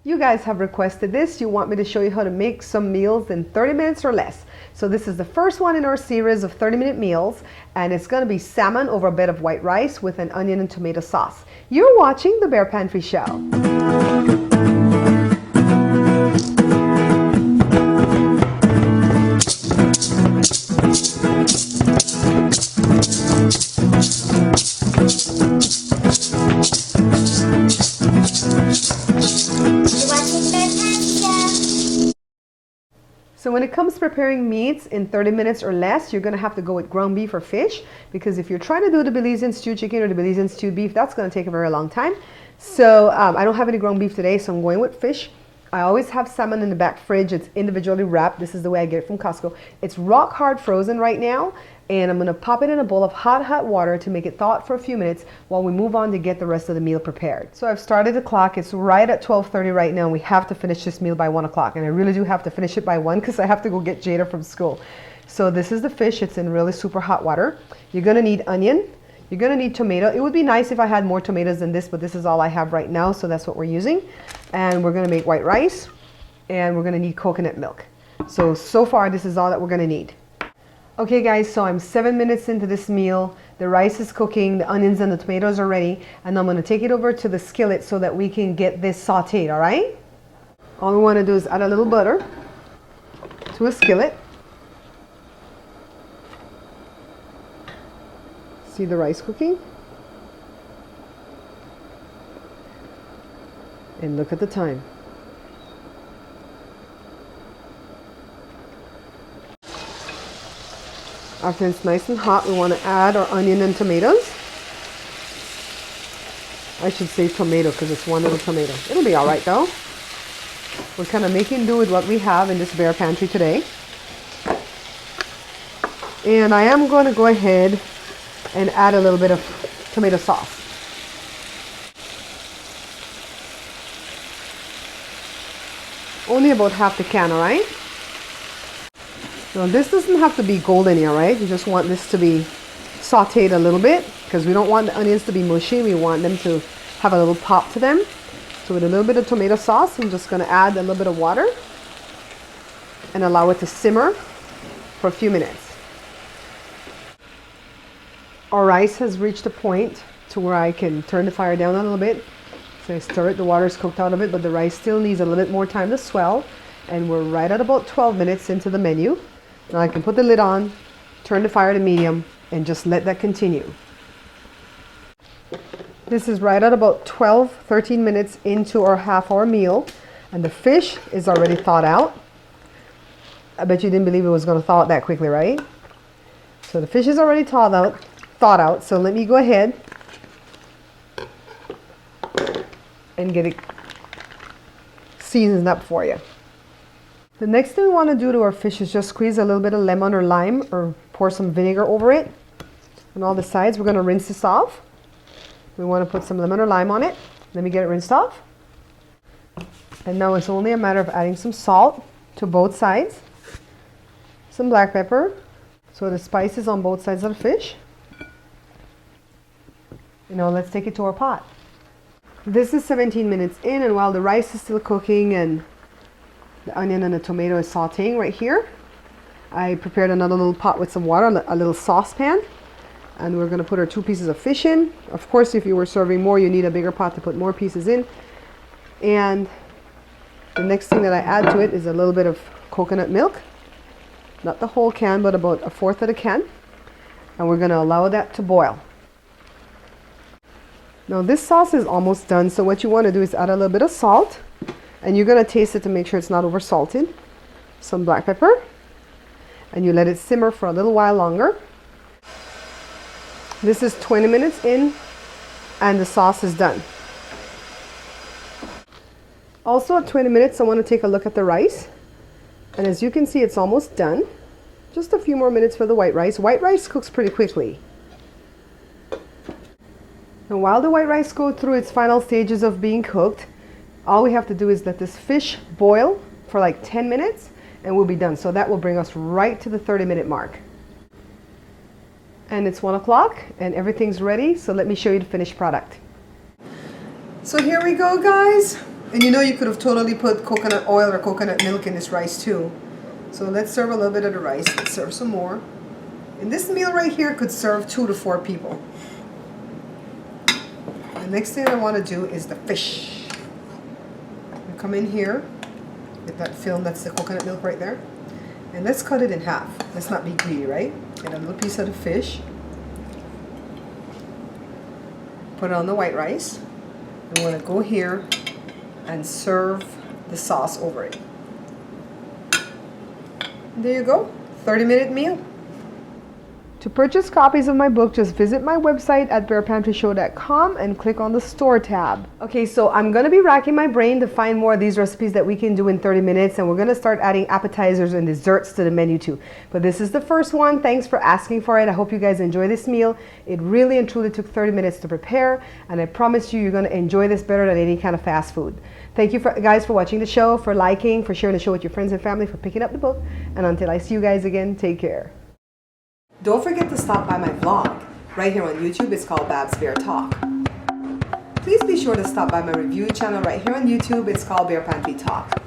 You guys have requested this. You want me to show you how to make some meals in 30 minutes or less. So this is the first one in our series of 30-minute meals, and it's going to be salmon over a bed of white rice with an onion and tomato sauce. You're watching The Bear Pantry Show. So when it comes to preparing meats in 30 minutes or less, you're going to have to go with ground beef or fish, because if you're trying to do the Belizean stewed chicken or the Belizean stewed beef, that's going to take a very long time. So I don't have any ground beef today, so I'm going with fish. I always have salmon in the back fridge. It's individually wrapped. This is the way I get it from Costco. It's rock hard frozen right now, and I'm going to pop it in a bowl of hot water to make it thaw for a few minutes while we move on to get the rest of the meal prepared. So I've started the clock. It's right at 12:30 right now. We have to finish this meal by 1 o'clock, and I really do have to finish it by 1 because I have to go get Jada from school. So this is the fish. It's in really super hot water. You're going to need onion. You're going to need tomato. It would be nice if I had more tomatoes than this, but this is all I have right now, so that's what we're using. And we're going to make white rice, and we're going to need coconut milk. So far, this is all that we're going to need. Okay guys, so I'm 7 minutes into this meal. The rice is cooking, the onions and the tomatoes are ready, and I'm going to take it over to the skillet so that we can get this sauteed, all right? All we want to do is add a little butter to a skillet. See the rice cooking? And look at the time. After it's nice and hot, we want to add our onion and tomatoes. I should say tomato because it's one little tomato. It'll be all right though. We're kind of making do with what we have in this bear pantry today. And I am going to go ahead and add a little bit of tomato sauce. Only about half the can, all right? Now this doesn't have to be golden here, right? You just want this to be sauteed a little bit because we don't want the onions to be mushy. We want them to have a little pop to them. So with a little bit of tomato sauce, I'm just going to add a little bit of water and allow it to simmer for a few minutes. Our rice has reached a point to where I can turn the fire down a little bit. So I stir it, the water is cooked out of it, but the rice still needs a little bit more time to swell. And we're right at about 12 minutes into the menu. Now I can put the lid on, turn the fire to medium, and just let that continue. This is right at about 12-13 minutes into our half-hour meal, and the fish is already thawed out. I bet you didn't believe it was going to thaw out that quickly, right? So the fish is already thawed out. So let me go ahead and get it seasoned up for you. The next thing we want to do to our fish is just squeeze a little bit of lemon or lime or pour some vinegar over it on all the sides. We're going to rinse this off. We want to put some lemon or lime on it. Let me get it rinsed off. And now it's only a matter of adding some salt to both sides, some black pepper, so the spice is on both sides of the fish. Now let's take it to our pot. This is 17 minutes in, and while the rice is still cooking and the onion and the tomato is sauteing right here, I prepared another little pot with some water, a little saucepan, and we're going to put our 2 pieces of fish in. Of course, if you were serving more, you need a bigger pot to put more pieces in. And the next thing that I add to it is a little bit of coconut milk, not the whole can, but about 1/4 of the can, and we're going to allow that to boil. Now this sauce is almost done, so what you want to do is add a little bit of salt. And you're going to taste it to make sure it's not over salted. Some black pepper. And you let it simmer for a little while longer. This is 20 minutes in, and the sauce is done. Also at 20 minutes, I want to take a look at the rice. And as you can see, it's almost done. Just a few more minutes for the white rice. White rice cooks pretty quickly. And while the white rice goes through its final stages of being cooked, all we have to do is let this fish boil for like 10 minutes and we'll be done. So that will bring us right to the 30-minute mark. And it's 1 o'clock and everything's ready. So let me show you the finished product. So here we go, guys. And you know you could have totally put coconut oil or coconut milk in this rice too. So let's serve a little bit of the rice. Let's serve some more. And this meal right here could serve 2 to 4 people. The next thing I want to do is the fish. I come in here with that film, that's the coconut milk right there. And let's cut it in half. Let's not be greedy, right? Get a little piece of the fish. Put it on the white rice. I'm going to go here and serve the sauce over it. There you go, 30-minute meal. To purchase copies of my book, just visit my website at bearpantryshow.com and click on the store tab. Okay, so I'm gonna be racking my brain to find more of these recipes that we can do in 30 minutes, and we're gonna start adding appetizers and desserts to the menu too. But this is the first one. Thanks for asking for it. I hope you guys enjoy this meal. It really and truly took 30 minutes to prepare, and I promise you're gonna enjoy this better than any kind of fast food. Thank you guys for watching the show, for liking, for sharing the show with your friends and family, for picking up the book, and until I see you guys again, take care. Don't forget to stop by my vlog. Right here on YouTube, it's called Babs Bear Talk. Please be sure to stop by my review channel right here on YouTube, it's called Bear Pantry Talk.